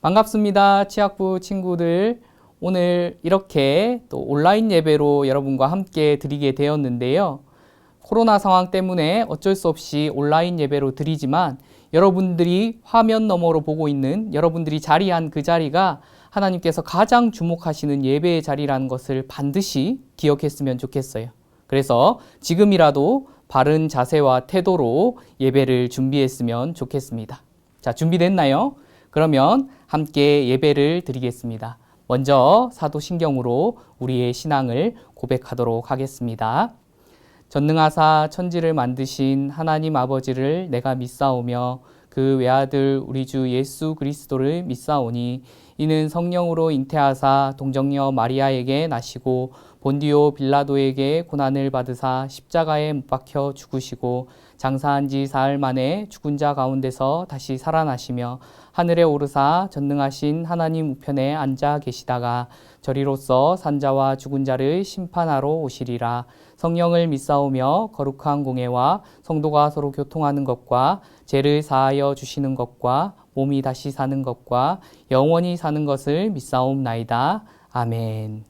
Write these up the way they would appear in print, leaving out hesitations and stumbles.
반갑습니다. 치학부 친구들. 오늘 이렇게 또 온라인 예배로 여러분과 함께 드리게 되었는데요. 코로나 상황 때문에 어쩔 수 없이 온라인 예배로 드리지만 여러분들이 화면 너머로 보고 있는 여러분들이 자리한 그 자리가 하나님께서 가장 주목하시는 예배의 자리라는 것을 반드시 기억했으면 좋겠어요. 그래서 지금이라도 바른 자세와 태도로 예배를 준비했으면 좋겠습니다. 자, 준비됐나요? 그러면 함께 예배를 드리겠습니다. 먼저 사도신경으로 우리의 신앙을 고백하도록 하겠습니다. 전능하사 천지를 만드신 하나님 아버지를 내가 믿사오며 그 외아들 우리 주 예수 그리스도를 믿사오니 이는 성령으로 잉태하사 동정녀 마리아에게 나시고 본디오 빌라도에게 고난을 받으사 십자가에 못 박혀 죽으시고 장사한 지 사흘 만에 죽은 자 가운데서 다시 살아나시며 하늘에 오르사 전능하신 하나님 우편에 앉아 계시다가 저리로서 산자와 죽은 자를 심판하러 오시리라. 성령을 믿사오며 거룩한 공예와 성도가 서로 교통하는 것과 죄를 사하여 주시는 것과 몸이 다시 사는 것과 영원히 사는 것을 믿사옵나이다. 아멘.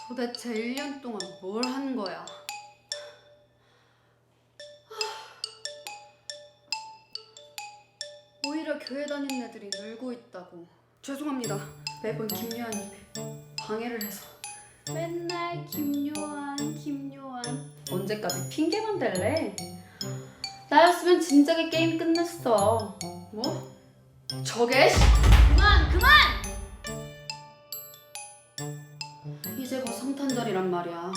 도대체 1년 동안 뭘 한 거야? 오히려 교회 다니는 애들이 늘고 있다고. 죄송합니다. 매번 김요한이 방해를 해서. 맨날 김요한. 언제까지 핑계만 댈래? 나였으면 진작에 게임 끝냈어. 뭐? 저게? 그만! 이제 곧 성탄절이란 말이야.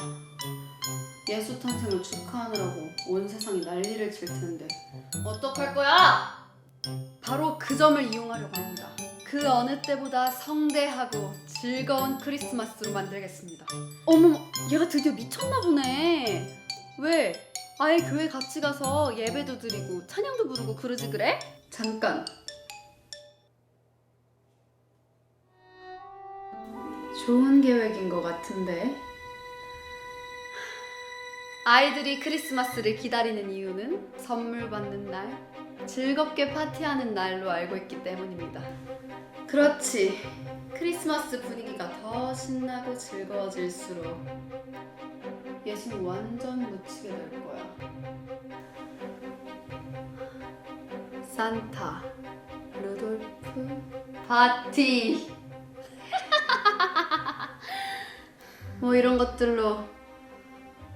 예수 탄생을 축하하느라고 온 세상이 난리를 칠 텐데 어떡할 거야? 바로 그 점을 이용하려고 합니다. 그 어느 때보다 성대하고 즐거운 크리스마스로 만들겠습니다. 어머머, 얘가 드디어 미쳤나 보네. 왜? 아예 교회 같이 가서 예배도 드리고 찬양도 부르고 그러지 그래? 잠깐. 좋은 계획인 것 같은데. 아이들이 크리스마스를 기다리는 이유는 선물 받는 날, 즐겁게 파티하는 날로 알고 있기 때문입니다. 그렇지. 크리스마스 분위기가 더 신나고 즐거워질수록 예수는 완전 묻히게 될 거야. 산타, 루돌프, 파티. 뭐 이런 것들로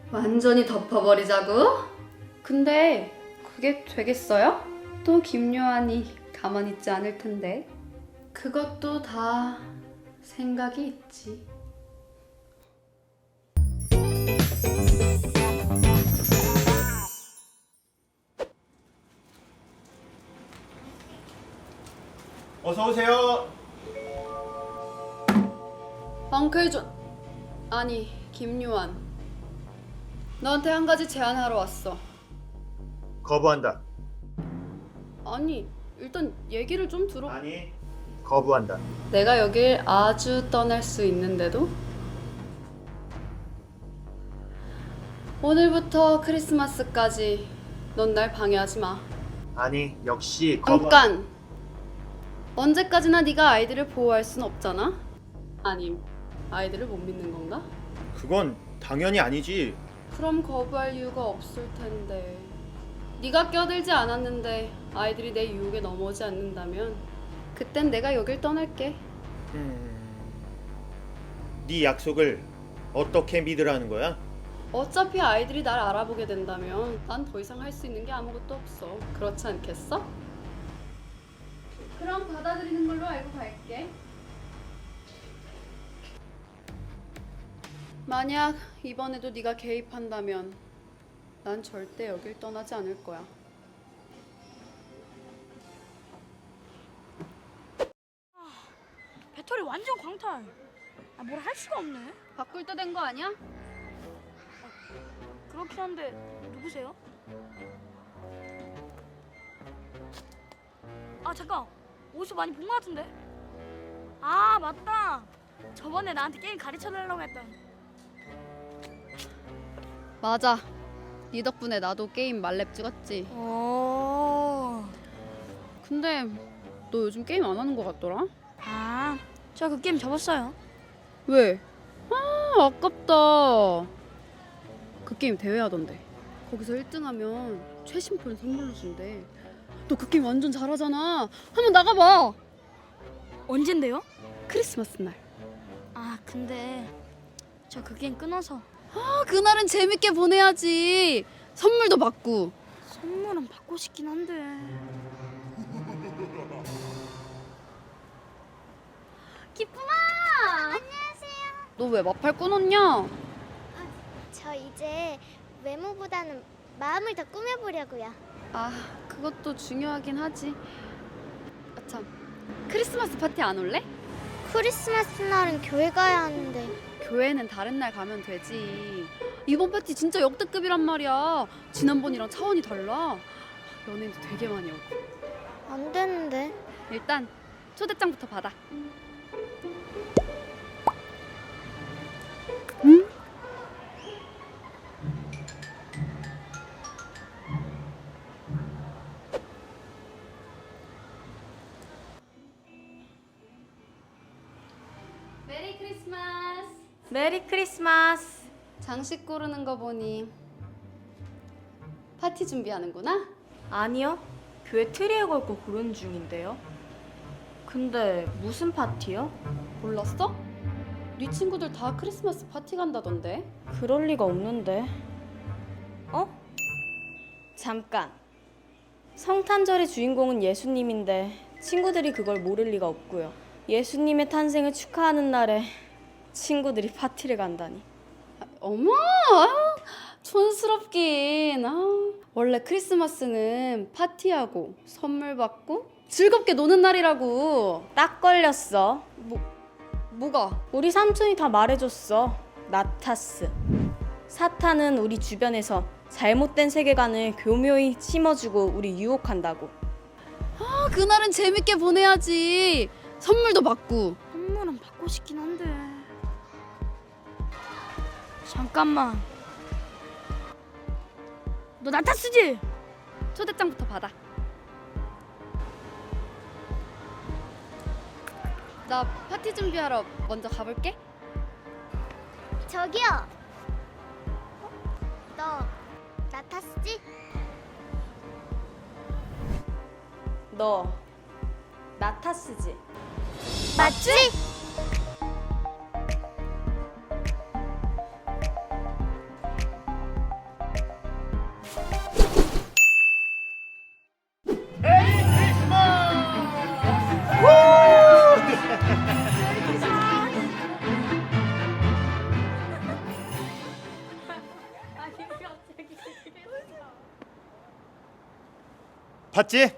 완전히 덮어버리자고? 근데 그게 되겠어요? 또 김요한이 가만히 있지 않을 텐데. 그것도 다 생각이 있지. 어서 오세요. 엉클 존, 아니 김요한, 너한테 한 가지 제안하러 왔어. 거부한다. 아니 일단 얘기를 좀 들어. 아니, 거부한다. 내가 여길 아주 떠날 수 있는데도? 오늘부터 크리스마스까지 넌 날 방해하지 마. 아니, 역시 거부. 잠깐! 언제까지나 네가 아이들을 보호할 순 없잖아? 아님 아이들을 못 믿는 건가? 그건 당연히 아니지. 그럼 거부할 이유가 없을 텐데. 네가 껴들지 않았는데 아이들이 내 유혹에 넘어오지 않는다면 그땐 내가 여길 떠날게. 네 약속을 어떻게 믿으라는 거야? 어차피 아이들이 날 알아보게 된다면 난 더 이상 할 수 있는 게 아무것도 없어. 그렇지 않겠어? 그럼 받아들이는 걸로 알고 갈게. 만약 이번에도 네가 개입한다면 난 절대 여길 떠나지 않을 거야. 배터리 완전 광탈. 뭘 할 수가 없네. 바꿀 때 된 거 아니야? 그렇긴 한데 누구세요? 잠깐. 어디서 많이 본 것 같은데? 맞다. 저번에 나한테 게임 가르쳐달라고 했던. 맞아. 네 덕분에 나도 게임 말렙 찍었지. 근데 너 요즘 게임 안 하는 거 같더라? 저 그 게임 접었어요. 왜? 아깝다. 그 게임 대회 하던데. 거기서 1등하면 최신폰 선물로 준대. 너 그 게임 완전 잘하잖아. 한번 나가봐. 언젠데요? 크리스마스 날. 근데 저 그 게임 끊어서. 그날은 재밌게 보내야지. 선물도 받고. 선물은 받고 싶긴 한데. 기쁨아! 너 왜 마팔 끊었냐? 저 이제 외모보다는 마음을 더 꾸며보려고요. 그것도 중요하긴 하지. 참, 크리스마스 파티 안 올래? 크리스마스 날은 교회 가야 하는데. 교회는 다른 날 가면 되지. 이번 파티 진짜 역대급이란 말이야. 지난번이랑 차원이 달라. 연예인도 되게 많이 오고. 안 되는데. 일단 초대장부터 받아. 메리 크리스마스. 메리 크리스마스. 장식 고르는 거 보니 파티 준비하는구나? 아니요. 교회 트리에 걸고 고르는 중인데요. 근데 무슨 파티요? 몰랐어? 네 친구들 다 크리스마스 파티 간다던데? 그럴 리가 없는데. 잠깐. 성탄절의 주인공은 예수님인데 친구들이 그걸 모를 리가 없고요. 예수님의 탄생을 축하하는 날에 친구들이 파티를 간다니. 어머, 촌스럽긴. 원래 크리스마스는 파티하고 선물 받고 즐겁게 노는 날이라고. 딱 걸렸어. 뭐가? 우리 삼촌이 다 말해줬어. 나타스. 사탄은 우리 주변에서 잘못된 세계관을 교묘히 심어주고 우리 유혹한다고. 그날은 재밌게 보내야지. 선물도 받고. 선물은 받고 싶긴 한데. 잠깐만. 너 나타스지? 초대장부터 받아. 나 파티 준비하러 먼저 가볼게. 저기요. 너 나타스지? 너 나타스지? 맞지? 봤지?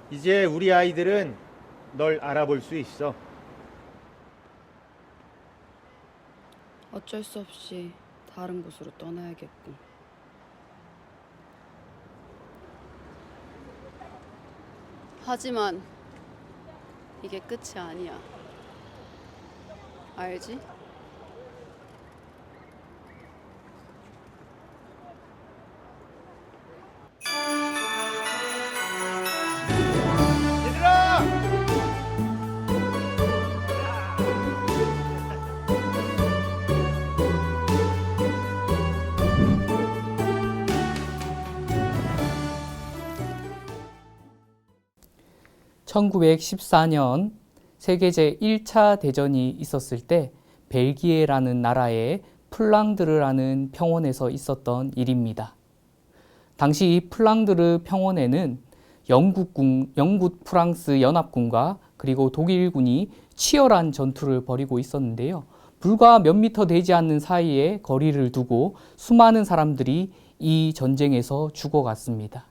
이제 우리 아이들은 널 알아볼 수 있어. 어쩔 수 없이 다른 곳으로 떠나야겠군. 하지만 이게 끝이 아니야. 알지? 얘들아! (1914년) 세계 제1차 대전이 있었을 때 벨기에라는 나라의 플랑드르라는 평원에서 있었던 일입니다. 당시 이 플랑드르 평원에는 영국 프랑스 연합군과 그리고 독일군이 치열한 전투를 벌이고 있었는데요. 불과 몇 미터 되지 않는 사이에 거리를 두고 수많은 사람들이 이 전쟁에서 죽어갔습니다.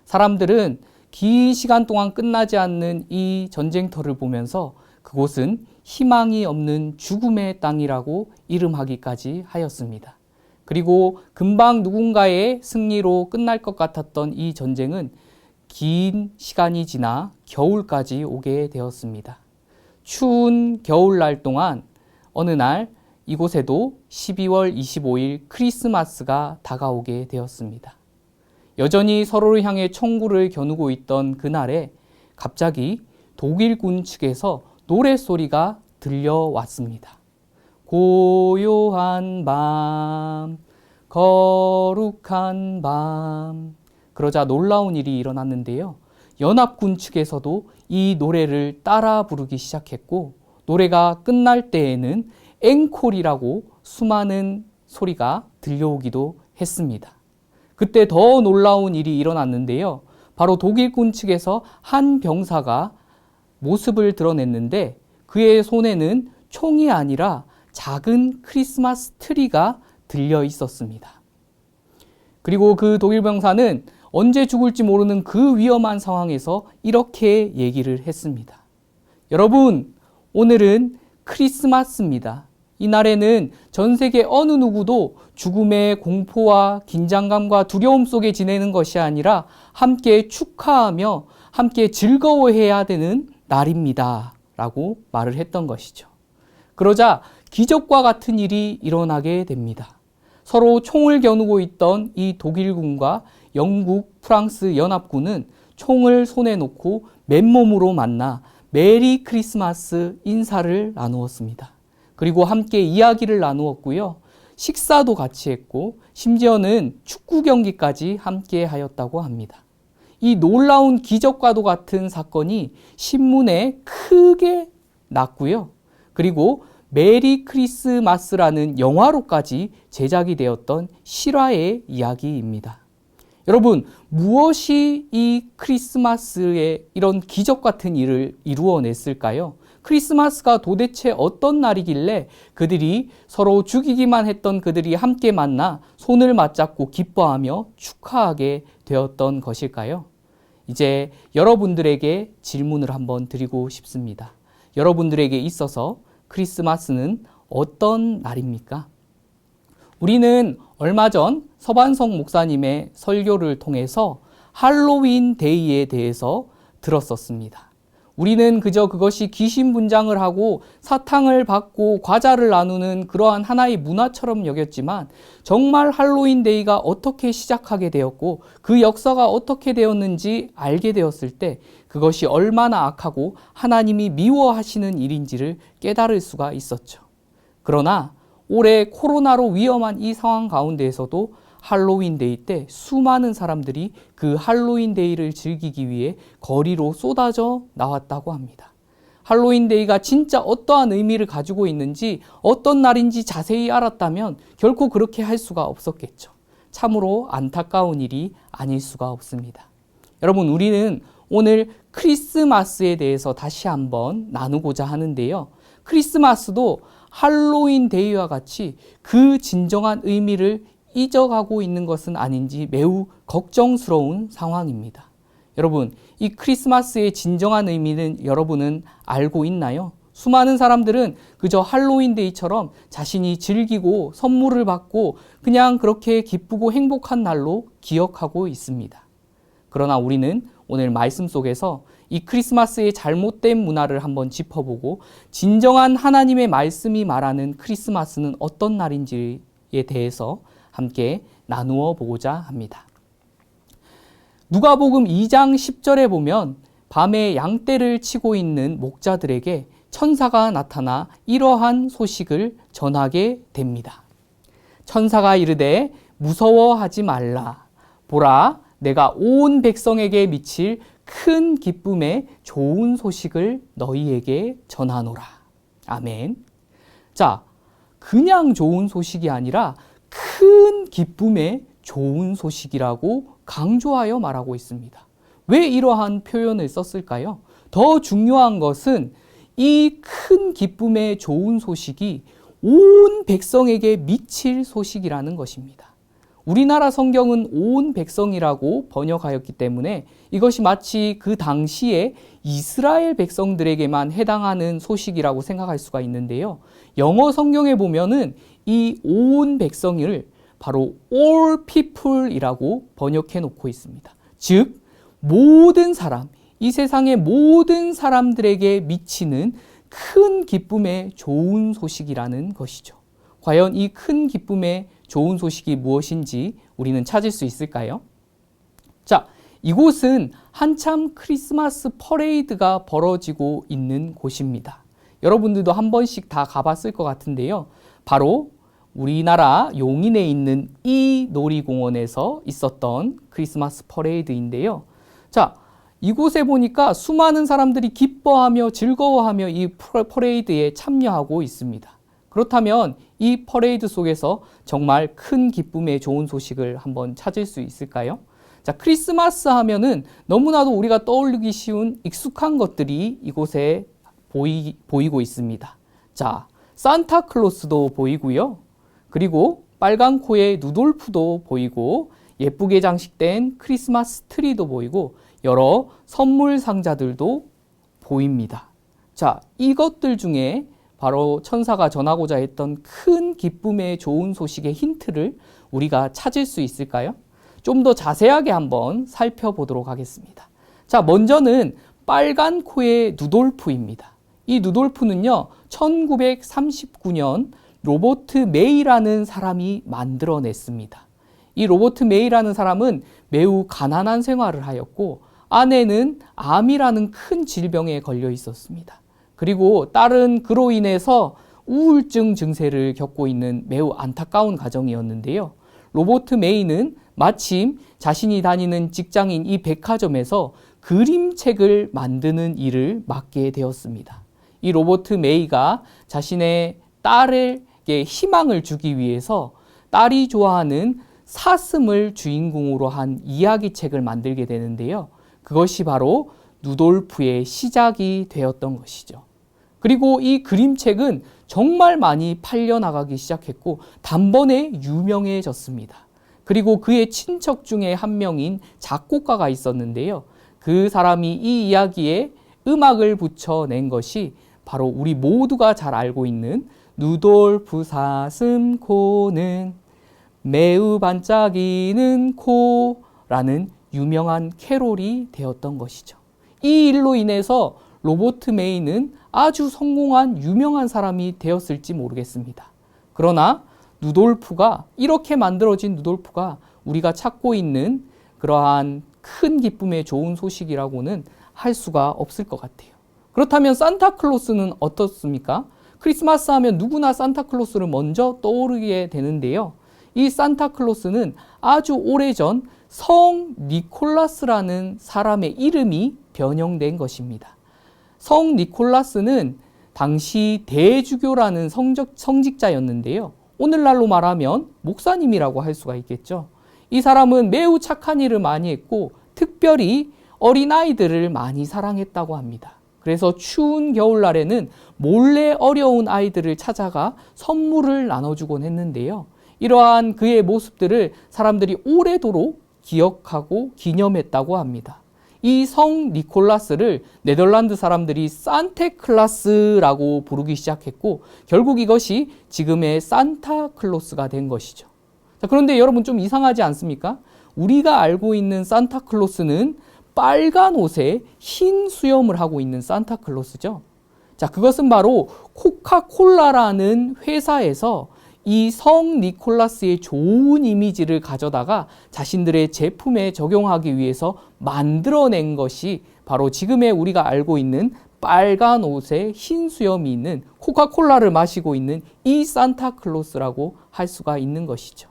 사람들은 긴 시간 동안 끝나지 않는 이 전쟁터를 보면서 그곳은 희망이 없는 죽음의 땅이라고 이름하기까지 하였습니다. 그리고 금방 누군가의 승리로 끝날 것 같았던 이 전쟁은 긴 시간이 지나 겨울까지 오게 되었습니다. 추운 겨울날 동안 어느 날 이곳에도 12월 25일 크리스마스가 다가오게 되었습니다. 여전히 서로를 향해 총구를 겨누고 있던 그날에 갑자기 독일군 측에서 노랫소리가 들려왔습니다. 고요한 밤, 거룩한 밤. 그러자 놀라운 일이 일어났는데요. 연합군 측에서도 이 노래를 따라 부르기 시작했고, 노래가 끝날 때에는 앵콜이라고 수많은 소리가 들려오기도 했습니다. 그때 더 놀라운 일이 일어났는데요. 바로 독일군 측에서 한 병사가 모습을 드러냈는데 그의 손에는 총이 아니라 작은 크리스마스 트리가 들려 있었습니다. 그리고 그 독일 병사는 언제 죽을지 모르는 그 위험한 상황에서 이렇게 얘기를 했습니다. 여러분, 오늘은 크리스마스입니다. 이날에는 전 세계 어느 누구도 죽음의 공포와 긴장감과 두려움 속에 지내는 것이 아니라 함께 축하하며 함께 즐거워해야 되는 날입니다. 라고 말을 했던 것이죠. 그러자 기적과 같은 일이 일어나게 됩니다. 서로 총을 겨누고 있던 이 독일군과 영국, 프랑스 연합군은 총을 손에 놓고 맨몸으로 만나 메리 크리스마스 인사를 나누었습니다. 그리고 함께 이야기를 나누었고요. 식사도 같이 했고 심지어는 축구 경기까지 함께 하였다고 합니다. 이 놀라운 기적과도 같은 사건이 신문에 크게 났고요. 그리고 메리 크리스마스라는 영화로까지 제작이 되었던 실화의 이야기입니다. 여러분, 무엇이 이 크리스마스에 이런 기적 같은 일을 이루어냈을까요? 크리스마스가 도대체 어떤 날이길래 그들이 서로 죽이기만 했던 그들이 함께 만나 손을 맞잡고 기뻐하며 축하하게 되었던 것일까요? 이제 여러분들에게 질문을 한번 드리고 싶습니다. 여러분들에게 있어서 크리스마스는 어떤 날입니까? 우리는 얼마 전 서반석 목사님의 설교를 통해서 할로윈 데이에 대해서 들었었습니다. 우리는 그저 그것이 귀신 분장을 하고 사탕을 받고 과자를 나누는 그러한 하나의 문화처럼 여겼지만 정말 할로윈데이가 어떻게 시작하게 되었고 그 역사가 어떻게 되었는지 알게 되었을 때 그것이 얼마나 악하고 하나님이 미워하시는 일인지를 깨달을 수가 있었죠. 그러나 올해 코로나로 위험한 이 상황 가운데에서도 할로윈데이 때 수많은 사람들이 그 할로윈데이를 즐기기 위해 거리로 쏟아져 나왔다고 합니다. 할로윈데이가 진짜 어떠한 의미를 가지고 있는지 어떤 날인지 자세히 알았다면 결코 그렇게 할 수가 없었겠죠. 참으로 안타까운 일이 아닐 수가 없습니다. 여러분, 우리는 오늘 크리스마스에 대해서 다시 한번 나누고자 하는데요. 크리스마스도 할로윈데이와 같이 그 진정한 의미를 잊어가고 있는 것은 아닌지 매우 걱정스러운 상황입니다. 여러분, 이 크리스마스의 진정한 의미는 여러분은 알고 있나요? 수많은 사람들은 그저 할로윈데이처럼 자신이 즐기고 선물을 받고 그냥 그렇게 기쁘고 행복한 날로 기억하고 있습니다. 그러나 우리는 오늘 말씀 속에서 이 크리스마스의 잘못된 문화를 한번 짚어보고 진정한 하나님의 말씀이 말하는 크리스마스는 어떤 날인지에 대해서 함께 나누어 보고자 합니다. 누가복음 2장 10절에 보면 밤에 양떼를 치고 있는 목자들에게 천사가 나타나 이러한 소식을 전하게 됩니다. 천사가 이르되 무서워하지 말라. 보라, 내가 온 백성에게 미칠 큰 기쁨의 좋은 소식을 너희에게 전하노라. 아멘. 자, 그냥 좋은 소식이 아니라 큰 기쁨의 좋은 소식이라고 강조하여 말하고 있습니다. 왜 이러한 표현을 썼을까요? 더 중요한 것은 이 큰 기쁨의 좋은 소식이 온 백성에게 미칠 소식이라는 것입니다. 우리나라 성경은 온 백성이라고 번역하였기 때문에 이것이 마치 그 당시에 이스라엘 백성들에게만 해당하는 소식이라고 생각할 수가 있는데요. 영어 성경에 보면은 이 온 백성을 바로 all people이라고 번역해 놓고 있습니다. 즉, 모든 사람, 이 세상의 모든 사람들에게 미치는 큰 기쁨의 좋은 소식이라는 것이죠. 과연 이 큰 기쁨의 좋은 소식이 무엇인지 우리는 찾을 수 있을까요? 자, 이곳은 한참 크리스마스 퍼레이드가 벌어지고 있는 곳입니다. 여러분들도 한 번씩 다 가봤을 것 같은데요. 바로 우리나라 용인에 있는 이 놀이공원에서 있었던 크리스마스 퍼레이드인데요. 자, 이곳에 보니까 수많은 사람들이 기뻐하며 즐거워하며 이 퍼레이드에 참여하고 있습니다. 그렇다면 이 퍼레이드 속에서 정말 큰 기쁨의 좋은 소식을 한번 찾을 수 있을까요? 자, 크리스마스 하면은 너무나도 우리가 떠올리기 쉬운 익숙한 것들이 이곳에 보이고 있습니다. 자, 산타클로스도 보이고요. 그리고 빨간 코의 누돌프도 보이고 예쁘게 장식된 크리스마스 트리도 보이고 여러 선물 상자들도 보입니다. 자, 이것들 중에 바로 천사가 전하고자 했던 큰 기쁨의 좋은 소식의 힌트를 우리가 찾을 수 있을까요? 좀 더 자세하게 한번 살펴보도록 하겠습니다. 자, 먼저는 빨간 코의 누돌프입니다. 이 누돌프는요, 1939년 로버트 메이라는 사람이 만들어냈습니다. 이 로버트 메이라는 사람은 매우 가난한 생활을 하였고 아내는 암이라는 큰 질병에 걸려 있었습니다. 그리고 딸은 그로 인해서 우울증 증세를 겪고 있는 매우 안타까운 가정이었는데요. 로버트 메이는 마침 자신이 다니는 직장인 이 백화점에서 그림책을 만드는 일을 맡게 되었습니다. 이 로버트 메이가 자신의 딸에게 희망을 주기 위해서 딸이 좋아하는 사슴을 주인공으로 한 이야기책을 만들게 되는데요. 그것이 바로 누돌프의 시작이 되었던 것이죠. 그리고 이 그림책은 정말 많이 팔려나가기 시작했고 단번에 유명해졌습니다. 그리고 그의 친척 중에 한 명인 작곡가가 있었는데요. 그 사람이 이 이야기에 음악을 붙여낸 것이 바로 우리 모두가 잘 알고 있는 누돌프 사슴 코는 매우 반짝이는 코라는 유명한 캐롤이 되었던 것이죠. 이 일로 인해서 로버트 메이는 아주 성공한 유명한 사람이 되었을지 모르겠습니다. 그러나 이렇게 만들어진 누돌프가 우리가 찾고 있는 그러한 큰 기쁨의 좋은 소식이라고는 할 수가 없을 것 같아요. 그렇다면 산타클로스는 어떻습니까? 크리스마스 하면 누구나 산타클로스를 먼저 떠오르게 되는데요. 이 산타클로스는 아주 오래전 성 니콜라스라는 사람의 이름이 변형된 것입니다. 성 니콜라스는 당시 대주교라는 성직자였는데요. 오늘날로 말하면 목사님이라고 할 수가 있겠죠. 이 사람은 매우 착한 일을 많이 했고 특별히 어린아이들을 많이 사랑했다고 합니다. 그래서 추운 겨울날에는 몰래 어려운 아이들을 찾아가 선물을 나눠주곤 했는데요. 이러한 그의 모습들을 사람들이 오래도록 기억하고 기념했다고 합니다. 이 성 니콜라스를 네덜란드 사람들이 산테클라스라고 부르기 시작했고 결국 이것이 지금의 산타클로스가 된 것이죠. 자, 그런데 여러분 좀 이상하지 않습니까? 우리가 알고 있는 산타클로스는 빨간 옷에 흰 수염을 하고 있는 산타클로스죠. 자, 그것은 바로 코카콜라라는 회사에서 이 성 니콜라스의 좋은 이미지를 가져다가 자신들의 제품에 적용하기 위해서 만들어낸 것이 바로 지금의 우리가 알고 있는 빨간 옷에 흰 수염이 있는 코카콜라를 마시고 있는 이 산타클로스라고 할 수가 있는 것이죠.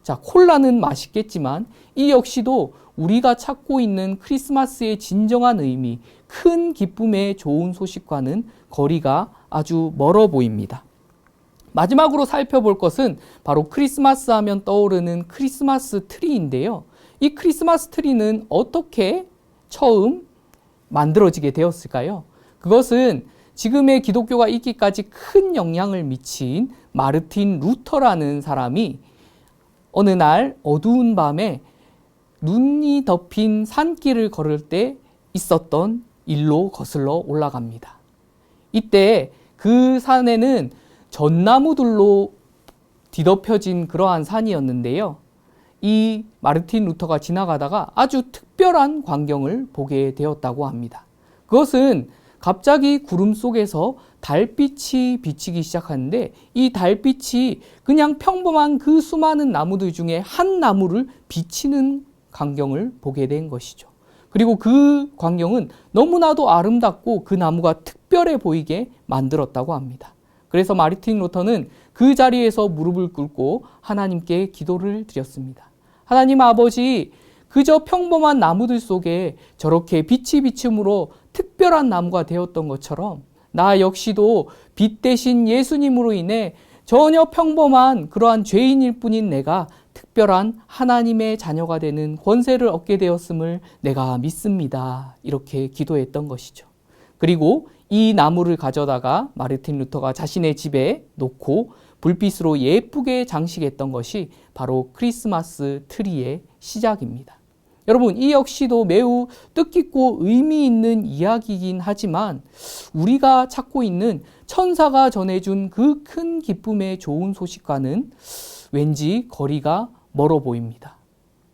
자, 콜라는 맛있겠지만 이 역시도 우리가 찾고 있는 크리스마스의 진정한 의미, 큰 기쁨의 좋은 소식과는 거리가 아주 멀어 보입니다. 마지막으로 살펴볼 것은 바로 크리스마스 하면 떠오르는 크리스마스 트리인데요. 이 크리스마스 트리는 어떻게 처음 만들어지게 되었을까요? 그것은 지금의 기독교가 있기까지 큰 영향을 미친 마르틴 루터라는 사람이 어느 날 어두운 밤에 눈이 덮인 산길을 걸을 때 있었던 일로 거슬러 올라갑니다. 이때 그 산에는 전나무들로 뒤덮여진 그러한 산이었는데요. 이 마르틴 루터가 지나가다가 아주 특별한 광경을 보게 되었다고 합니다. 그것은 갑자기 구름 속에서 달빛이 비치기 시작하는데 이 달빛이 그냥 평범한 그 수많은 나무들 중에 한 나무를 비치는 광경을 보게 된 것이죠. 그리고 그 광경은 너무나도 아름답고 그 나무가 특별해 보이게 만들었다고 합니다. 그래서 마르틴 루터는 그 자리에서 무릎을 꿇고 하나님께 기도를 드렸습니다. 하나님 아버지, 그저 평범한 나무들 속에 저렇게 빛이 비춤으로 특별한 나무가 되었던 것처럼 나 역시도 빛 대신 예수님으로 인해 전혀 평범한 그러한 죄인일 뿐인 내가 특별한 하나님의 자녀가 되는 권세를 얻게 되었음을 내가 믿습니다. 이렇게 기도했던 것이죠. 그리고 이 나무를 가져다가 마르틴 루터가 자신의 집에 놓고 불빛으로 예쁘게 장식했던 것이 바로 크리스마스 트리의 시작입니다. 여러분, 이 역시도 매우 뜻깊고 의미 있는 이야기이긴 하지만 우리가 찾고 있는 천사가 전해준 그 큰 기쁨의 좋은 소식과는 왠지 거리가 멀어 보입니다.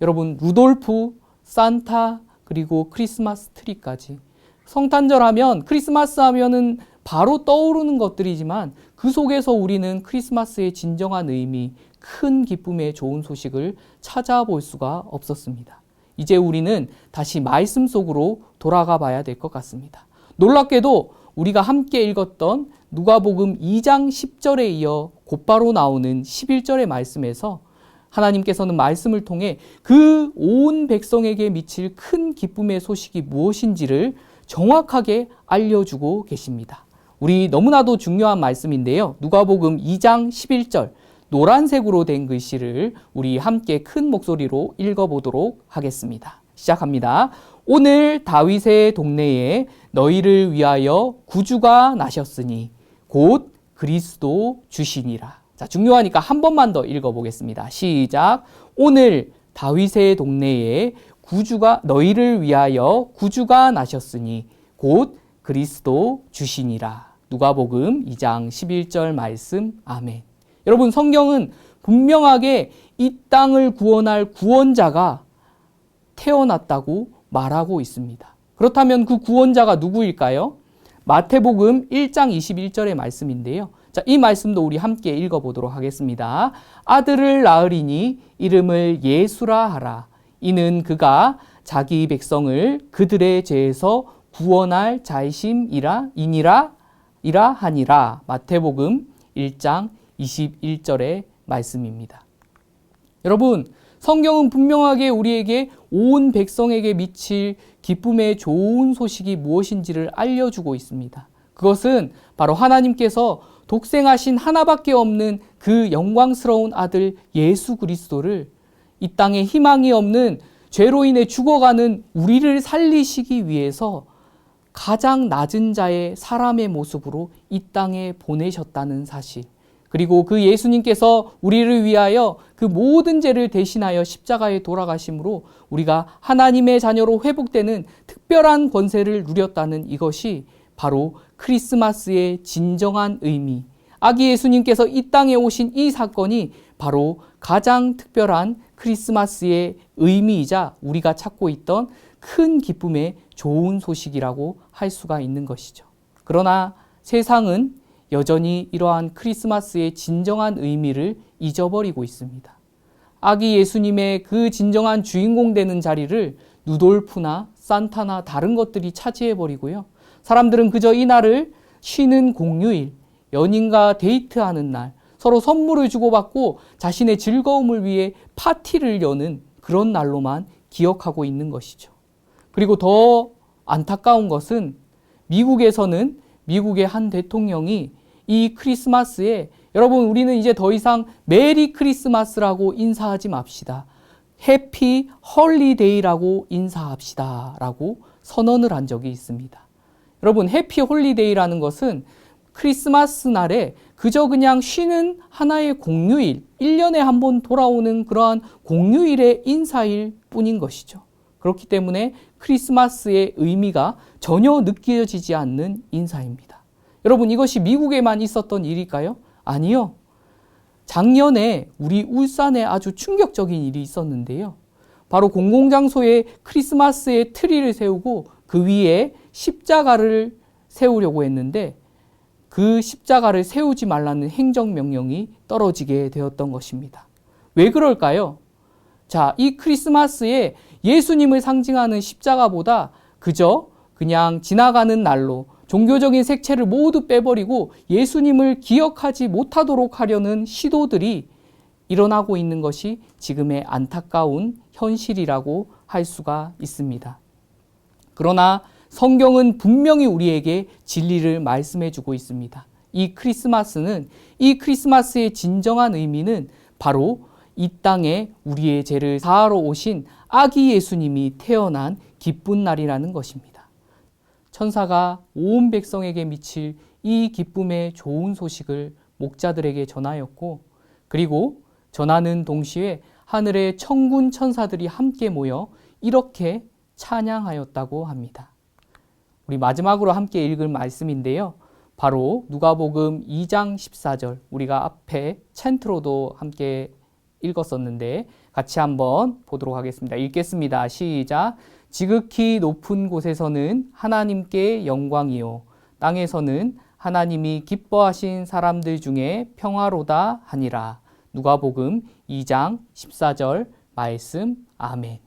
여러분, 루돌프, 산타, 그리고 크리스마스 트리까지 성탄절 하면, 크리스마스 하면은 바로 떠오르는 것들이지만 그 속에서 우리는 크리스마스의 진정한 의미, 큰 기쁨의 좋은 소식을 찾아볼 수가 없었습니다. 이제 우리는 다시 말씀 속으로 돌아가 봐야 될 것 같습니다. 놀랍게도 우리가 함께 읽었던 누가복음 2장 10절에 이어 곧바로 나오는 11절의 말씀에서 하나님께서는 말씀을 통해 그 온 백성에게 미칠 큰 기쁨의 소식이 무엇인지를 정확하게 알려주고 계십니다. 우리 너무나도 중요한 말씀인데요. 누가복음 2장 11절 노란색으로 된 글씨를 우리 함께 큰 목소리로 읽어보도록 하겠습니다. 시작합니다. 오늘 다윗의 동네에 너희를 위하여 구주가 나셨으니 곧 그리스도 주시니라. 자, 중요하니까 한 번만 더 읽어보겠습니다. 시작. 오늘 다윗의 동네에 너희를 위하여 구주가 나셨으니 곧 그리스도 주시니라. 누가복음 2장 11절 말씀. 아멘. 여러분, 성경은 분명하게 이 땅을 구원할 구원자가 태어났다고 말하고 있습니다. 그렇다면 그 구원자가 누구일까요? 마태복음 1장 21절의 말씀인데요. 자, 이 말씀도 우리 함께 읽어보도록 하겠습니다. 아들을 낳으리니 이름을 예수라 하라. 이는 그가 자기 백성을 그들의 죄에서 구원할 자이심이라 하니라. 마태복음 1장 21절의 말씀입니다. 여러분, 성경은 분명하게 우리에게 온 백성에게 미칠 기쁨의 좋은 소식이 무엇인지를 알려주고 있습니다. 그것은 바로 하나님께서 독생하신 하나밖에 없는 그 영광스러운 아들 예수 그리스도를 이 땅에 희망이 없는 죄로 인해 죽어가는 우리를 살리시기 위해서 가장 낮은 자의 사람의 모습으로 이 땅에 보내셨다는 사실, 그리고 그 예수님께서 우리를 위하여 그 모든 죄를 대신하여 십자가에 돌아가심으로 우리가 하나님의 자녀로 회복되는 특별한 권세를 누렸다는 이것이 바로 크리스마스의 진정한 의미, 아기 예수님께서 이 땅에 오신 이 사건이 바로 가장 특별한 크리스마스의 의미이자 우리가 찾고 있던 큰 기쁨의 좋은 소식이라고 할 수가 있는 것이죠. 그러나 세상은 여전히 이러한 크리스마스의 진정한 의미를 잊어버리고 있습니다. 아기 예수님의 그 진정한 주인공 되는 자리를 누돌프나 산타나 다른 것들이 차지해버리고요. 사람들은 그저 이 날을 쉬는 공휴일, 연인과 데이트하는 날, 서로 선물을 주고받고 자신의 즐거움을 위해 파티를 여는 그런 날로만 기억하고 있는 것이죠. 그리고 더 안타까운 것은 미국에서는 미국의 한 대통령이 이 크리스마스에 여러분 우리는 이제 더 이상 메리 크리스마스라고 인사하지 맙시다. 해피 홀리데이라고 인사합시다 라고 선언을 한 적이 있습니다. 여러분 해피 홀리데이라는 것은 크리스마스 날에 그저 그냥 쉬는 하나의 공휴일, 1년에 한 번 돌아오는 그러한 공휴일의 인사일 뿐인 것이죠. 그렇기 때문에 크리스마스의 의미가 전혀 느껴지지 않는 인사입니다. 여러분 이것이 미국에만 있었던 일일까요? 아니요. 작년에 우리 울산에 아주 충격적인 일이 있었는데요. 바로 공공장소에 크리스마스의 트리를 세우고 그 위에 십자가를 세우려고 했는데 그 십자가를 세우지 말라는 행정명령이 떨어지게 되었던 것입니다. 왜 그럴까요? 자, 이 크리스마스에 예수님을 상징하는 십자가보다 그저 그냥 지나가는 날로 종교적인 색채를 모두 빼버리고 예수님을 기억하지 못하도록 하려는 시도들이 일어나고 있는 것이 지금의 안타까운 현실이라고 할 수가 있습니다. 그러나 성경은 분명히 우리에게 진리를 말씀해 주고 있습니다. 이 크리스마스의 진정한 의미는 바로 이 땅에 우리의 죄를 사하러 오신 아기 예수님이 태어난 기쁜 날이라는 것입니다. 천사가 온 백성에게 미칠 이 기쁨의 좋은 소식을 목자들에게 전하였고, 그리고 전하는 동시에 하늘의 천군 천사들이 함께 모여 이렇게 찬양하였다고 합니다. 우리 마지막으로 함께 읽을 말씀인데요. 바로 누가복음 2장 14절, 우리가 앞에 챈트로도 함께 읽었었는데 같이 한번 보도록 하겠습니다. 읽겠습니다. 시작. 지극히 높은 곳에서는 하나님께 영광이요, 땅에서는 하나님이 기뻐하신 사람들 중에 평화로다 하니라. 누가복음 2장 14절 말씀. 아멘.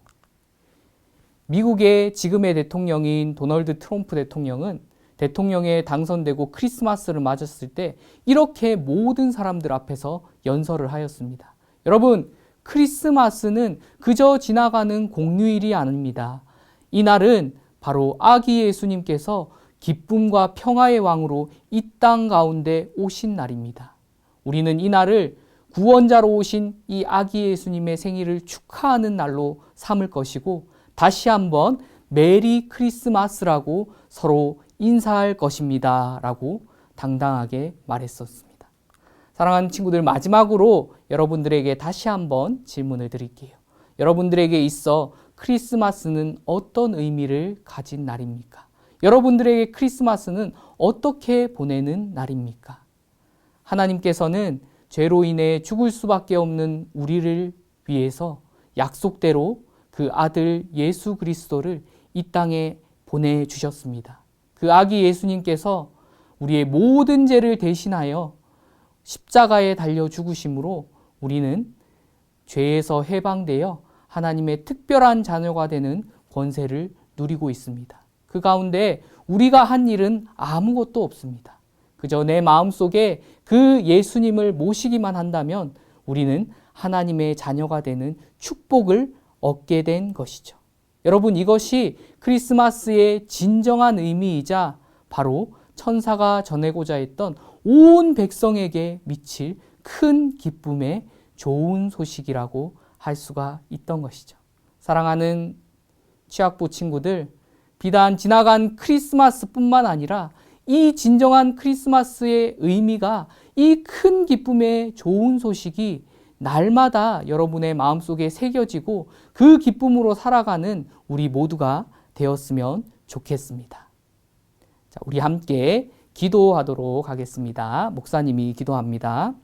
미국의 지금의 대통령인 도널드 트럼프 대통령은 대통령에 당선되고 크리스마스를 맞았을 때 이렇게 모든 사람들 앞에서 연설을 하였습니다. 여러분, 크리스마스는 그저 지나가는 공휴일이 아닙니다. 이 날은 바로 아기 예수님께서 기쁨과 평화의 왕으로 이 땅 가운데 오신 날입니다. 우리는 이 날을 구원자로 오신 이 아기 예수님의 생일을 축하하는 날로 삼을 것이고, 다시 한번 메리 크리스마스라고 서로 인사할 것입니다 라고 당당하게 말했었습니다. 사랑하는 친구들, 마지막으로 여러분들에게 다시 한번 질문을 드릴게요. 여러분들에게 있어 크리스마스는 어떤 의미를 가진 날입니까? 여러분들에게 크리스마스는 어떻게 보내는 날입니까? 하나님께서는 죄로 인해 죽을 수밖에 없는 우리를 위해서 약속대로 그 아들 예수 그리스도를 이 땅에 보내주셨습니다. 그 아기 예수님께서 우리의 모든 죄를 대신하여 십자가에 달려 죽으심으로 우리는 죄에서 해방되어 하나님의 특별한 자녀가 되는 권세를 누리고 있습니다. 그 가운데 우리가 한 일은 아무것도 없습니다. 그저 내 마음속에 그 예수님을 모시기만 한다면 우리는 하나님의 자녀가 되는 축복을 얻게 된 것이죠. 여러분, 이것이 크리스마스의 진정한 의미이자 바로 천사가 전하고자 했던 온 백성에게 미칠 큰 기쁨의 좋은 소식이라고 할 수가 있던 것이죠. 사랑하는 취학부 친구들, 비단 지나간 크리스마스뿐만 아니라 이 진정한 크리스마스의 의미가, 이 큰 기쁨의 좋은 소식이 날마다 여러분의 마음속에 새겨지고 그 기쁨으로 살아가는 우리 모두가 되었으면 좋겠습니다. 자, 우리 함께 기도하도록 하겠습니다. 목사님이 기도합니다.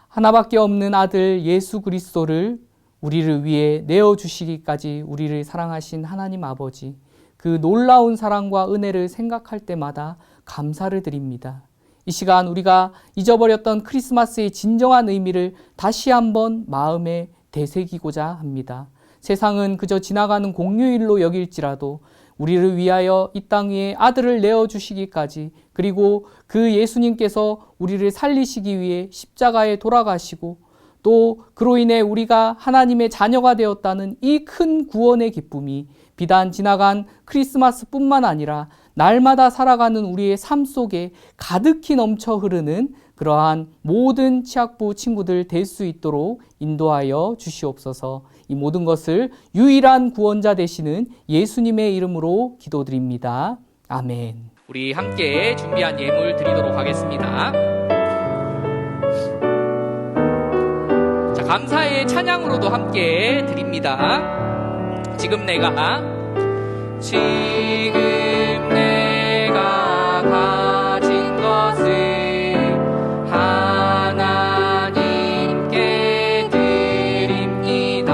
하나밖에 없는 아들 예수 그리스도를 우리를 위해 내어주시기까지 우리를 사랑하신 하나님 아버지, 그 놀라운 사랑과 은혜를 생각할 때마다 감사를 드립니다. 이 시간 우리가 잊어버렸던 크리스마스의 진정한 의미를 다시 한번 마음에 되새기고자 합니다. 세상은 그저 지나가는 공휴일로 여길지라도 우리를 위하여 이 땅 위에 아들을 내어주시기까지, 그리고 그 예수님께서 우리를 살리시기 위해 십자가에 돌아가시고 또 그로 인해 우리가 하나님의 자녀가 되었다는 이 큰 구원의 기쁨이 비단 지나간 크리스마스뿐만 아니라 날마다 살아가는 우리의 삶 속에 가득히 넘쳐 흐르는 그러한 모든 취학부 친구들 될 수 있도록 인도하여 주시옵소서. 이 모든 것을 유일한 구원자 되시는 예수님의 이름으로 기도드립니다. 아멘. 우리 함께 준비한 예물 드리도록 하겠습니다. 자, 감사의 찬양으로도 함께 드립니다. 지금 내가 가진 것을 하나님께 드립니다.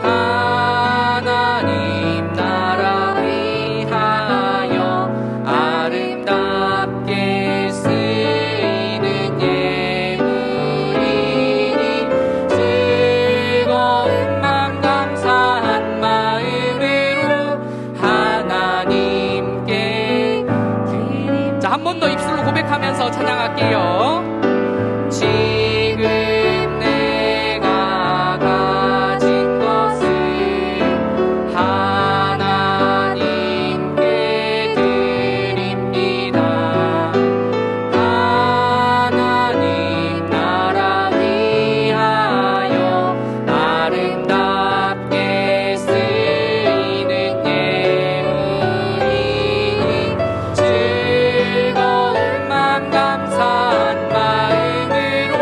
하나님 나라 위하여 아름답게 쓰이는 예물이니 즐거운 맘 감사한 마음으로 하나님께 드립니다. 자, 한 번 더 입술로 고백하면서 찬양할게요. 지금 내가 가진 것을 하나님께 드립니다. 하나님 나라 위하여 아름답게 쓰이는 예물이니 즐거운 맘 감사한 마음으로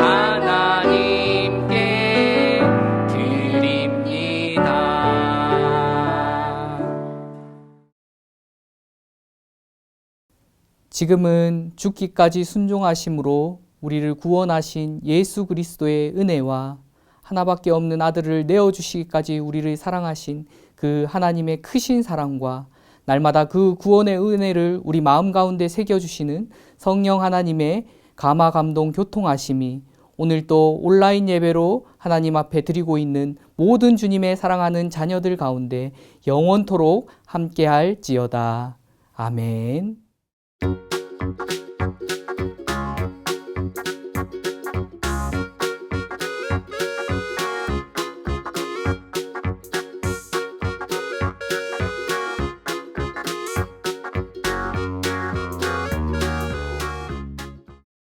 하나님께 드립니다. 지금은 죽기까지 순종하심으로 우리를 구원하신 예수 그리스도의 은혜와 하나밖에 없는 아들을 내어주시기까지 우리를 사랑하신 그 하나님의 크신 사랑과 날마다 그 구원의 은혜를 우리 마음 가운데 새겨주시는 성령 하나님의 감화 감동 교통하심이 오늘 또 온라인 예배로 하나님 앞에 드리고 있는 모든 주님의 사랑하는 자녀들 가운데 영원토록 함께할지어다. 아멘.